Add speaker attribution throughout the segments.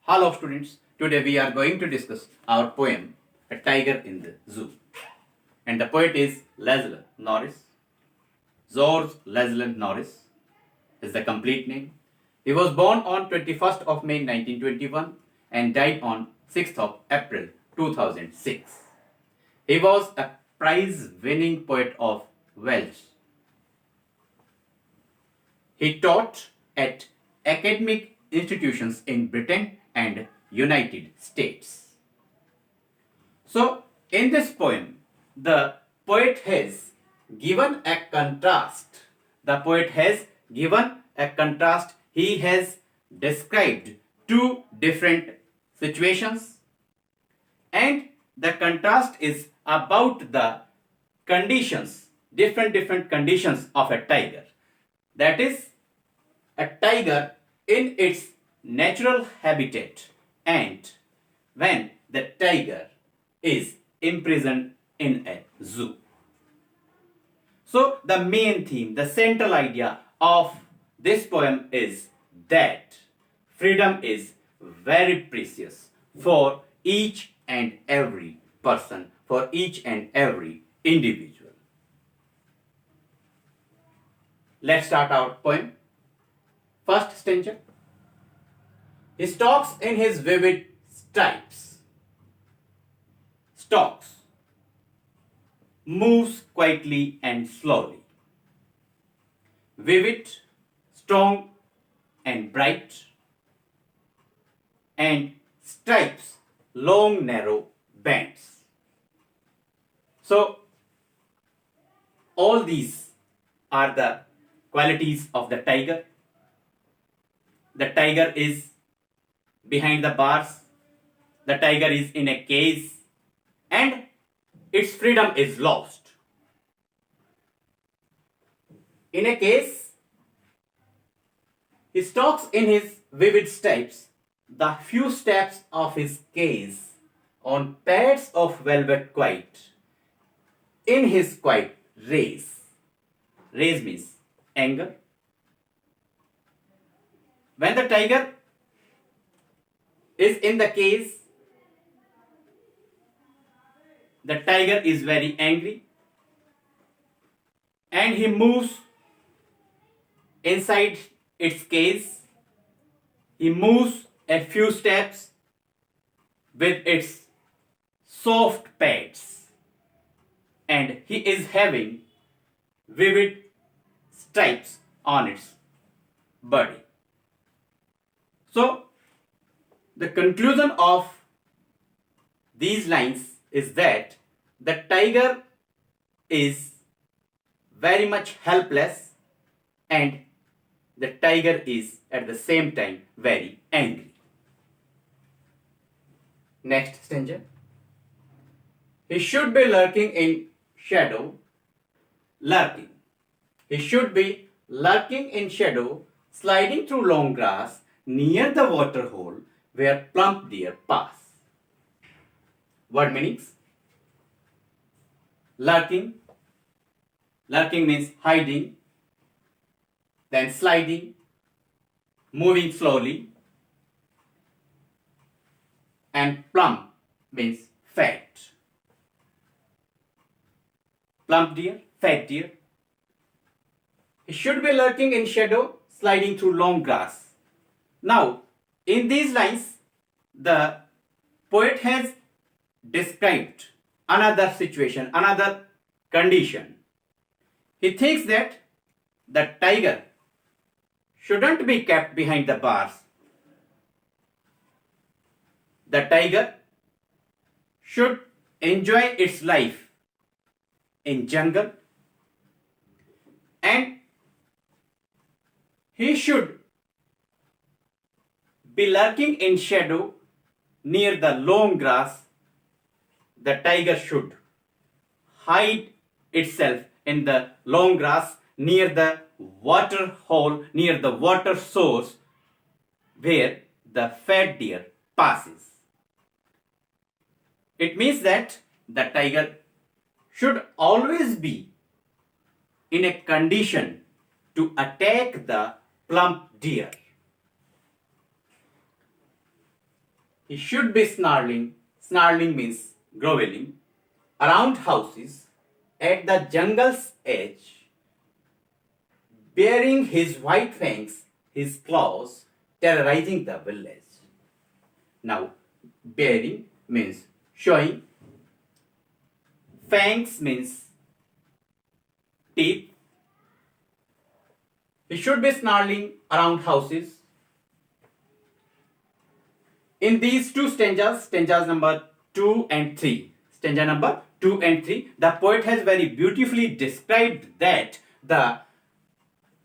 Speaker 1: Hello students, today we are going to discuss our poem A Tiger in the Zoo. And the poet is Leslie Norris. George Leslie Norris is the complete name. He was born on 21st of May 1921 and died on 6th of April 2006. He was a prize-winning poet of Welsh. He taught at academic institutions in Britain and United States. So, in this poem, the poet has given a contrast. He has described two different situations, and the contrast is about the conditions, different conditions of a tiger. That is, a tiger in its natural habitat and when the tiger is imprisoned in a zoo. So the main theme, the central idea of this poem is that freedom is very precious for each and every person, for each and every individual. Let's start our poem. First stanza. He stalks in his vivid stripes. Stalks. Moves quietly and slowly. Vivid, strong and bright. And stripes, long narrow bands. So, all these are the qualities of the tiger. The tiger is behind the bars. The tiger is in a cage and its freedom is lost. In a case, he stalks in his vivid stripes the few steps of his cage on pads of velvet quiet. In his quiet race means anger. When the tiger is in the cage, the tiger is very angry and he moves inside its cage. He moves a few steps with its soft pads and he is having vivid stripes on its body. So, the conclusion of these lines is that the tiger is very much helpless and the tiger is at the same time very angry. Next stanza. He should be lurking in shadow. Lurking. He should be lurking in shadow, sliding through long grass near the water hole where plump deer pass. Word meanings. Lurking. Lurking means hiding, then sliding, moving slowly, and plump means fat. Plump deer, fat deer. He should be lurking in shadow, sliding through long grass. Now, in these lines, the poet has described another situation, another condition. He thinks that the tiger shouldn't be kept behind the bars. The tiger should enjoy its life in jungle and he should be lurking in shadow near the long grass. The tiger should hide itself in the long grass near the water hole, near the water source where the fat deer passes. It means that the tiger should always be in a condition to attack the plump deer. He should be snarling. Snarling means groveling around houses at the jungle's edge, baring his white fangs, his claws, terrorizing the village. Now, baring means showing, fangs means teeth. He should be snarling around houses. In these two stanzas, stanzas number 2 and 3, stanza number 2 and 3, the poet has very beautifully described that the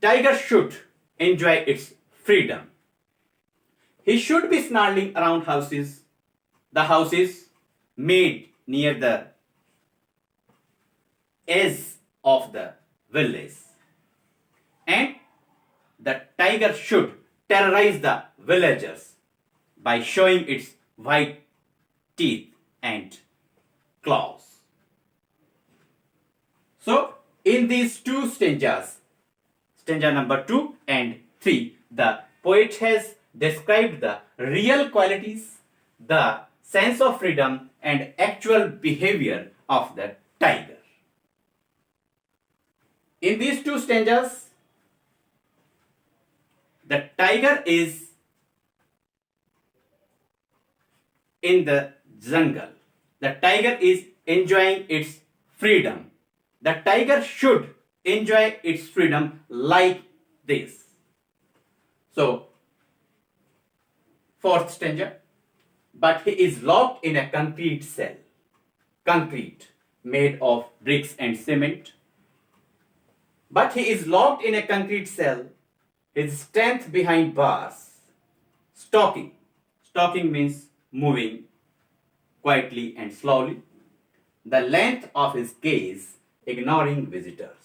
Speaker 1: tiger should enjoy its freedom. He should be snarling around houses, the houses made near the edge of the village. And the tiger should terrorize the villagers by showing its white teeth and claws. So, in these two stanzas, stanza number 2 and 3, the poet has described the real qualities, the sense of freedom, and actual behavior of the tiger. In these two stanzas, the tiger is in the jungle. The tiger is enjoying its freedom. The tiger should enjoy its freedom like this. So, fourth stanza, but he is locked in a concrete cell. Concrete, made of bricks and cement. But he is locked in a concrete cell, his strength behind bars. Stalking. Stalking means moving quietly and slowly. The length of his gaze, ignoring visitors.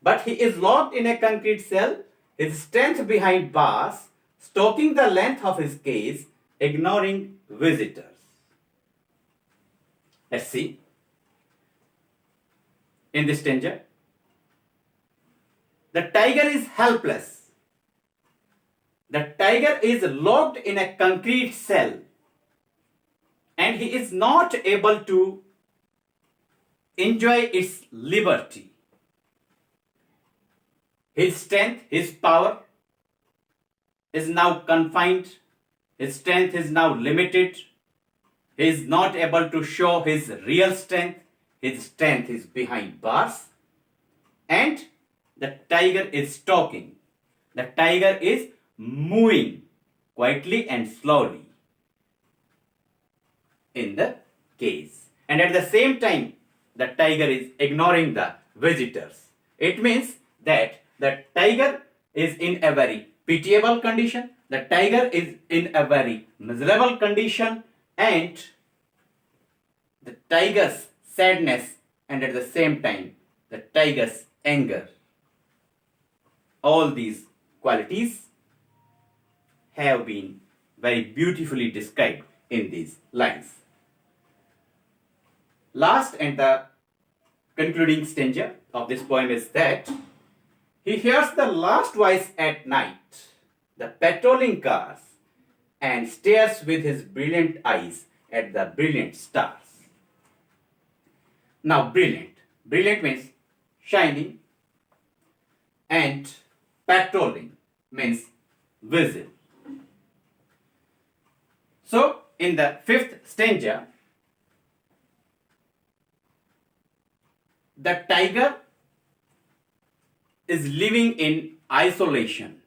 Speaker 1: But he is locked in a concrete cell, his strength behind bars, stalking the length of his gaze, ignoring visitors. Let's see. In this stanza, the tiger is helpless. The tiger is locked in a concrete cell and he is not able to enjoy its liberty. His strength, his power is now confined. His strength is now limited. He is not able to show his real strength. His strength is behind bars. And the tiger is stalking. The tiger is moving quietly and slowly in the cage. And at the same time, the tiger is ignoring the visitors. It means that the tiger is in a very pitiable condition. The tiger is in a very miserable condition, and the tiger's sadness and at the same time the tiger's anger. All these qualities have been very beautifully described in these lines. Last and the concluding stanza of this poem is that he hears the last voice at night, the patrolling cars, and stares with his brilliant eyes at the brilliant stars. Now, brilliant. Brilliant means shining, and patrolling means visible. So, in the fifth stanza, the tiger is living in isolation.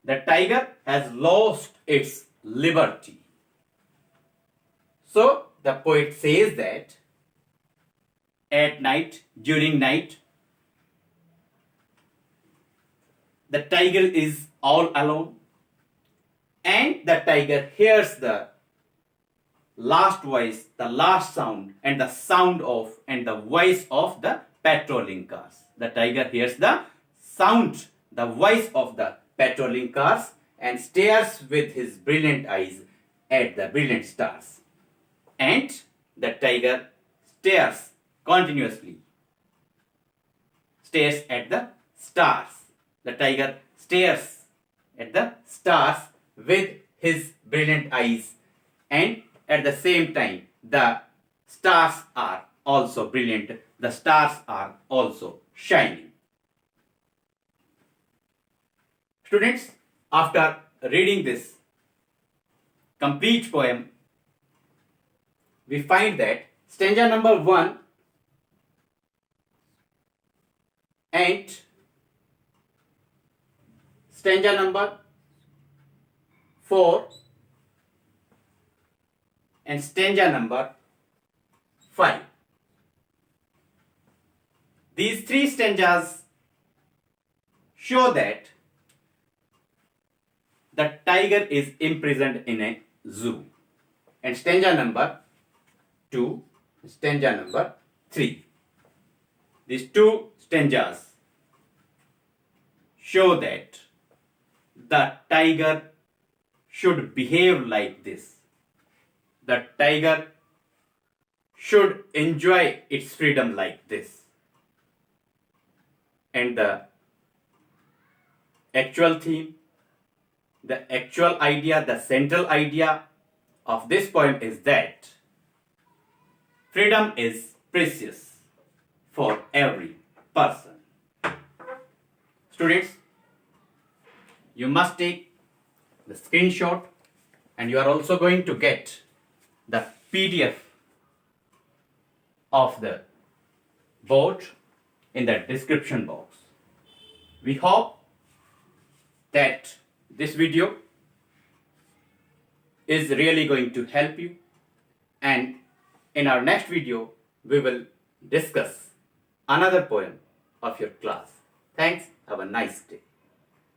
Speaker 1: The tiger has lost its liberty. So, the poet says that at night, during night, the tiger is all alone, and the tiger hears the last voice, the last sound, and the sound of and the voice of the patrolling cars. The tiger hears the sound, the voice of the patrolling cars, and stares with his brilliant eyes at the brilliant stars. And the tiger stares continuously, stares at the stars. The tiger stares at the stars with his brilliant eyes, and at the same time the stars are also brilliant, the stars are also shining. Students, after reading this complete poem, we find that stanza number 1 and stanza number 4 and stanza number 5. These three stanzas show that the tiger is imprisoned in a zoo. And stanza number 2, stanza number 3. These two stanzas show that the tiger should behave like this. The tiger should enjoy its freedom like this. And the actual theme, the actual idea, the central idea of this poem is that freedom is precious for every person. Students, you must take the screenshot, and you are also going to get the PDF of the board in the description box. We hope that this video is really going to help you, and in our next video we will discuss another poem of your class. Thanks. Have a nice day.